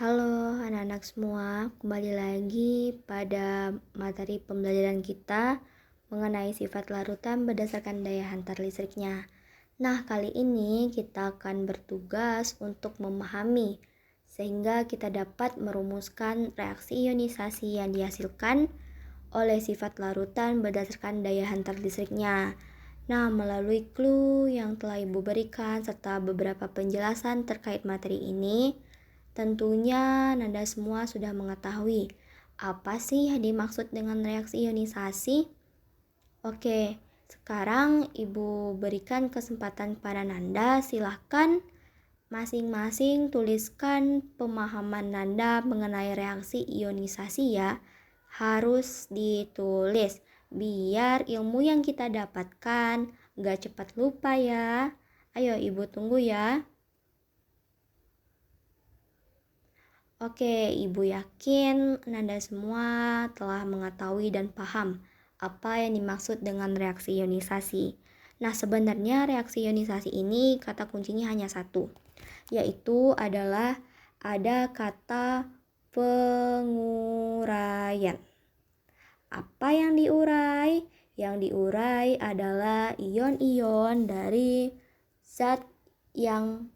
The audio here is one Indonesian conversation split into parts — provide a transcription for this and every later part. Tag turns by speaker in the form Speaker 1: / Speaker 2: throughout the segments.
Speaker 1: Halo anak-anak semua, kembali lagi pada materi pembelajaran kita mengenai sifat larutan berdasarkan daya hantar listriknya. Nah, kali ini kita akan bertugas untuk memahami sehingga kita dapat merumuskan reaksi ionisasi yang dihasilkan oleh sifat larutan berdasarkan daya hantar listriknya. Nah, melalui clue yang telah Ibu berikan serta beberapa penjelasan terkait materi ini, tentunya Nanda semua sudah mengetahui apa sih yang dimaksud dengan reaksi ionisasi. Oke, sekarang Ibu berikan kesempatan pada Nanda, silahkan masing-masing tuliskan pemahaman Nanda mengenai reaksi ionisasi ya. Harus ditulis biar ilmu yang kita dapatkan gak cepat lupa ya. Ayo Ibu tunggu ya. Oke, Ibu yakin Nanda semua telah mengetahui dan paham apa yang dimaksud dengan reaksi ionisasi. Nah, sebenarnya reaksi ionisasi ini kata kuncinya hanya satu, yaitu adalah ada kata penguraian. Apa yang diurai? Yang diurai adalah ion-ion dari zat yang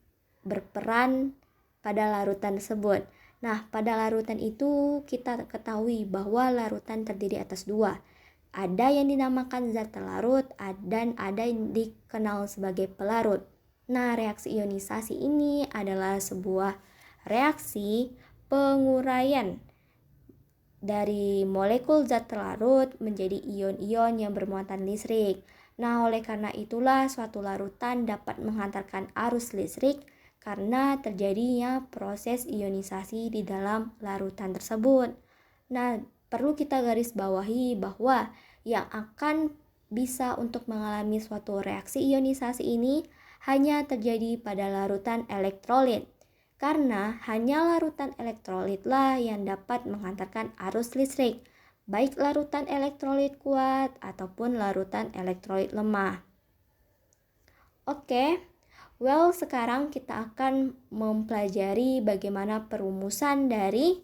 Speaker 1: berperan pada larutan tersebut. Nah, pada larutan itu kita ketahui bahwa larutan terdiri atas dua. Ada yang dinamakan zat terlarut dan ada yang dikenal sebagai pelarut. Nah, reaksi ionisasi ini adalah sebuah reaksi penguraian dari molekul zat terlarut menjadi ion-ion yang bermuatan listrik. Nah, oleh karena itulah suatu larutan dapat menghantarkan arus listrik karena terjadinya proses ionisasi di dalam larutan tersebut. Nah, perlu kita garis bawahi bahwa yang akan bisa untuk mengalami suatu reaksi ionisasi ini hanya terjadi pada larutan elektrolit. Karena hanya larutan elektrolitlah yang dapat menghantarkan arus listrik, baik larutan elektrolit kuat ataupun larutan elektrolit lemah. Oke. Well, sekarang kita akan mempelajari bagaimana perumusan dari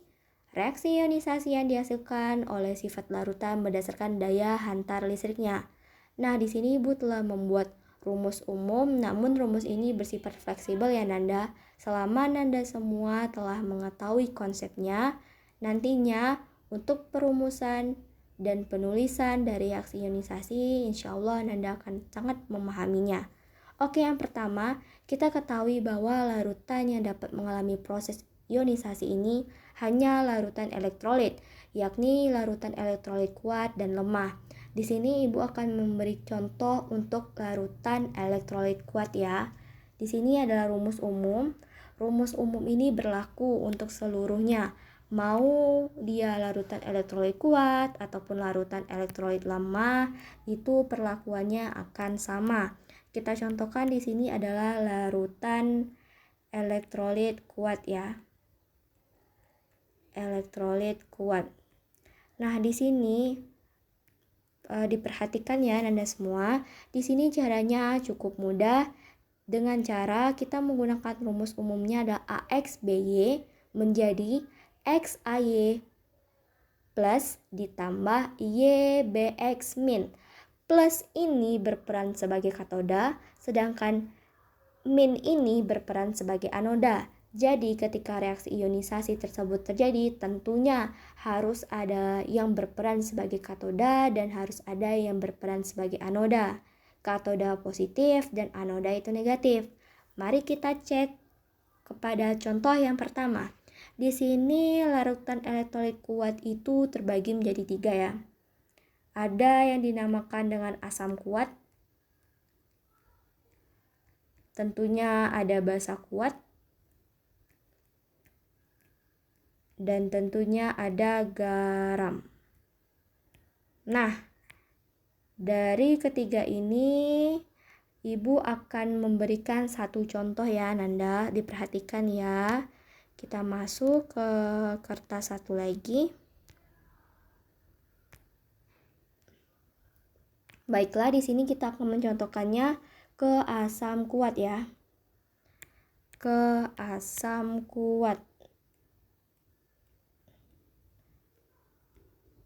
Speaker 1: reaksi ionisasi yang dihasilkan oleh sifat larutan berdasarkan daya hantar listriknya. Nah, di sini Ibu telah membuat rumus umum, namun rumus ini bersifat fleksibel ya Nanda. Selama Nanda semua telah mengetahui konsepnya, nantinya untuk perumusan dan penulisan dari reaksi ionisasi, insya Allah Nanda akan sangat memahaminya. Oke, yang pertama, kita ketahui bahwa larutan yang dapat mengalami proses ionisasi ini hanya larutan elektrolit, yakni larutan elektrolit kuat dan lemah. Di sini Ibu akan memberi contoh untuk larutan elektrolit kuat ya. Di sini adalah rumus umum. Rumus umum ini berlaku untuk seluruhnya. Mau dia larutan elektrolit kuat ataupun larutan elektrolit lemah, itu perlakuannya akan sama. Kita contohkan di sini adalah larutan elektrolit kuat ya. Elektrolit kuat. Nah, di sini diperhatikan ya Nanda semua. Di sini caranya cukup mudah dengan cara kita menggunakan rumus umumnya ada AX/BY menjadi XAY plus ditambah YBX min. Plus ini berperan sebagai katoda, sedangkan min ini berperan sebagai anoda. Jadi ketika reaksi ionisasi tersebut terjadi, tentunya harus ada yang berperan sebagai katoda dan harus ada yang berperan sebagai anoda. Katoda positif dan anoda itu negatif. Mari kita cek kepada contoh yang pertama. Di sini larutan elektrolit kuat itu terbagi menjadi 3 ya. Ada yang dinamakan dengan asam kuat, tentunya ada basa kuat, dan tentunya ada garam. Nah, dari ketiga ini Ibu akan memberikan satu contoh ya Nanda, diperhatikan ya. Kita masuk ke kertas satu lagi. Baiklah, di sini kita akan mencontohkannya ke asam kuat ya. Ke asam kuat.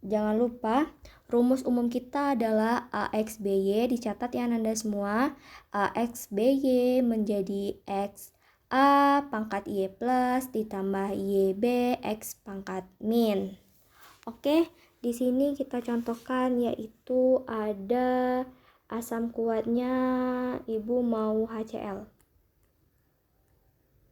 Speaker 1: Jangan lupa rumus umum kita adalah AX BY, dicatat ya Nanda semua. AX BY menjadi X A pangkat Y plus ditambah YB X pangkat min. Oke, di sini kita contohkan yaitu ada asam kuatnya Ibu mau HCl.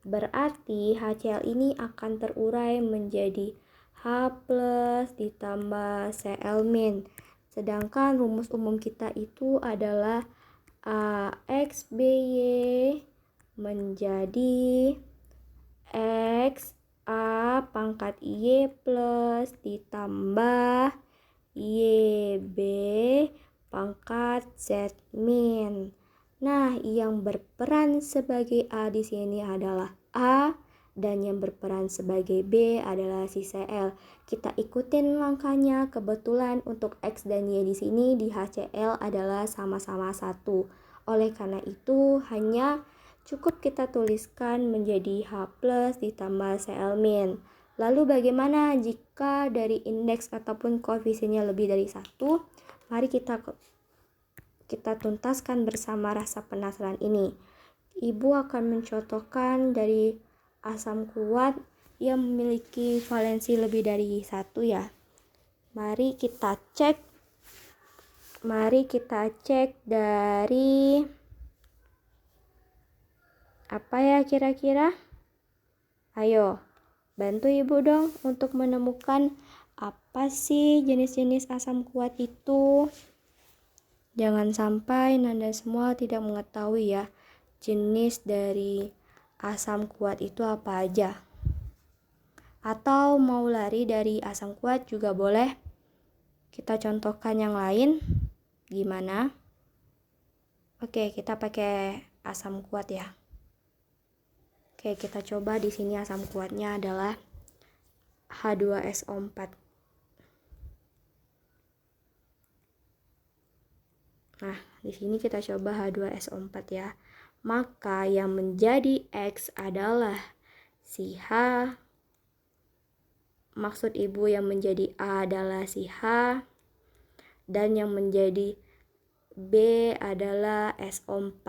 Speaker 1: Berarti HCl ini akan terurai menjadi H plus ditambah Cl min. Sedangkan rumus umum kita itu adalah AXBY menjadi X A pangkat Y plus ditambah YB pangkat Z min. Nah, yang berperan sebagai A di sini adalah A dan yang berperan sebagai B adalah si Cl. Kita ikutin langkahnya. Kebetulan untuk X dan Y di sini di HCl adalah sama-sama 1. Oleh karena itu hanya cukup kita tuliskan menjadi H plus ditambah Cl min. Lalu bagaimana jika dari indeks ataupun koefisiennya lebih dari 1? Mari kita tuntaskan bersama rasa penasaran ini. Ibu akan mencontohkan dari asam kuat yang memiliki valensi lebih dari 1 ya. Mari kita cek dari apa ya kira-kira? Ayo, bantu Ibu dong untuk menemukan apa sih jenis-jenis asam kuat itu. Jangan sampai Nanda semua tidak mengetahui ya jenis dari asam kuat itu apa aja. Atau mau lari dari asam kuat juga boleh. Kita contohkan yang lain. Gimana? Oke, kita pakai asam kuat ya. Oke, kita coba di sini asam kuatnya adalah H2SO4. Nah, di sini kita coba H2SO4 ya. Maka yang menjadi X adalah si H. Maksud Ibu yang menjadi A adalah si H. Dan yang menjadi B adalah SO4.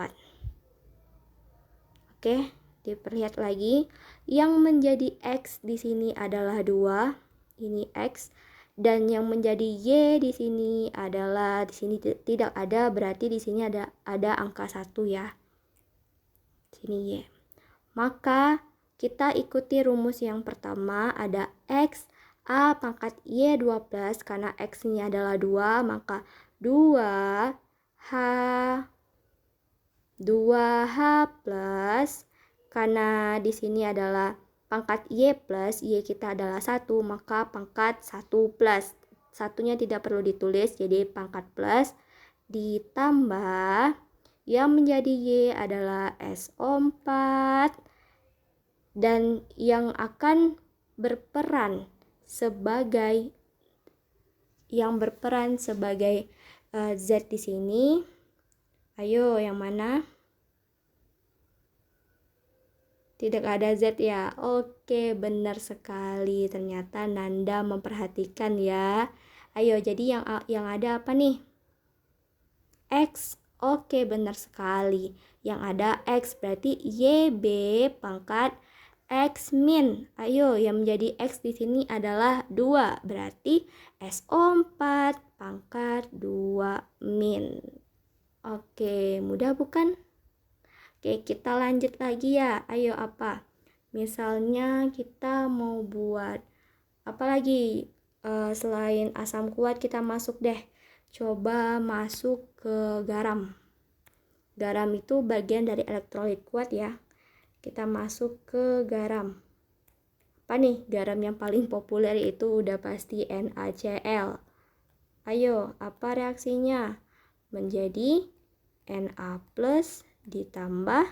Speaker 1: Oke, diperlihat lagi. Yang menjadi X di sini adalah 2. Ini X. Dan yang menjadi Y di sini adalah di sini tidak ada, berarti di sini ada angka 1 ya. Sini Y. Maka kita ikuti rumus yang pertama, ada X A pangkat Y 12, karena X ini adalah 2, maka 2H plus, karena di sini adalah pangkat Y plus, Y kita adalah 1, maka pangkat 1 plus. Satunya tidak perlu ditulis, jadi pangkat plus, ditambah yang menjadi Y adalah SO4, dan yang akan berperan sebagai Z di sini. Ayo, yang mana? Tidak ada Z ya. Oke, benar sekali. Ternyata Nanda memperhatikan ya. Ayo, jadi yang ada apa nih? X. Oke, benar sekali. Yang ada X berarti YB pangkat X min. Ayo, yang menjadi X di sini adalah 2. Berarti SO4 pangkat 2 min. Oke, mudah bukan? Oke, kita lanjut lagi ya. Ayo apa? Misalnya kita mau buat apa lagi? Selain asam kuat kita masuk deh. Coba masuk ke garam. Garam itu bagian dari elektrolit kuat ya. Kita masuk ke garam. Apa nih? Garam yang paling populer itu udah pasti NaCl. Ayo, apa reaksinya? Menjadi Na plus ditambah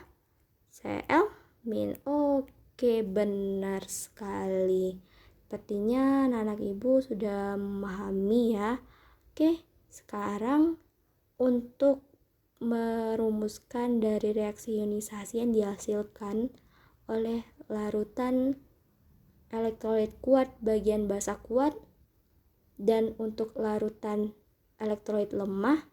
Speaker 1: Cl min. Oke, benar sekali. Sepertinya anak Ibu sudah memahami ya. Oke, sekarang untuk merumuskan dari reaksi ionisasi yang dihasilkan oleh larutan elektrolit kuat bagian basa kuat Dan untuk larutan elektrolit lemah,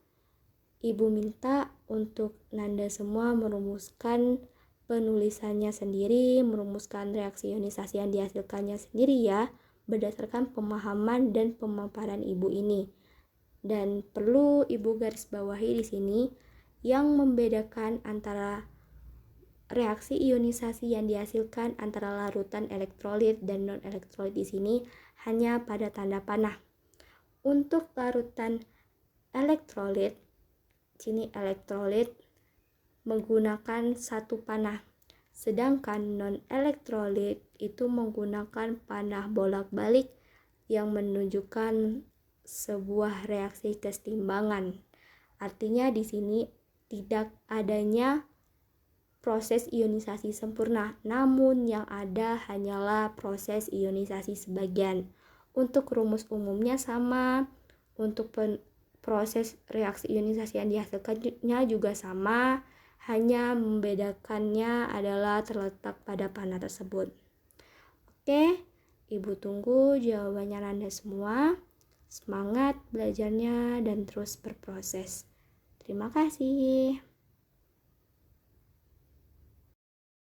Speaker 1: Ibu minta untuk Nanda semua merumuskan penulisannya sendiri, merumuskan reaksi ionisasi yang dihasilkannya sendiri ya, berdasarkan pemahaman dan pemaparan Ibu ini. Dan perlu Ibu garis bawahi di sini yang membedakan antara reaksi ionisasi yang dihasilkan antara larutan elektrolit dan non-elektrolit di sini hanya pada tanda panah. Untuk larutan elektrolit, sini elektrolit menggunakan satu panah, sedangkan non-elektrolit itu menggunakan panah bolak-balik yang menunjukkan sebuah reaksi kesetimbangan. Artinya di sini tidak adanya proses ionisasi sempurna, namun yang ada hanyalah proses ionisasi sebagian. Untuk rumus umumnya sama, untuk proses reaksi ionisasi yang dihasilkannya juga sama, hanya membedakannya adalah terletak pada panah tersebut. Oke, Ibu tunggu jawabannya Nanda semua. Semangat belajarnya dan terus berproses. Terima kasih.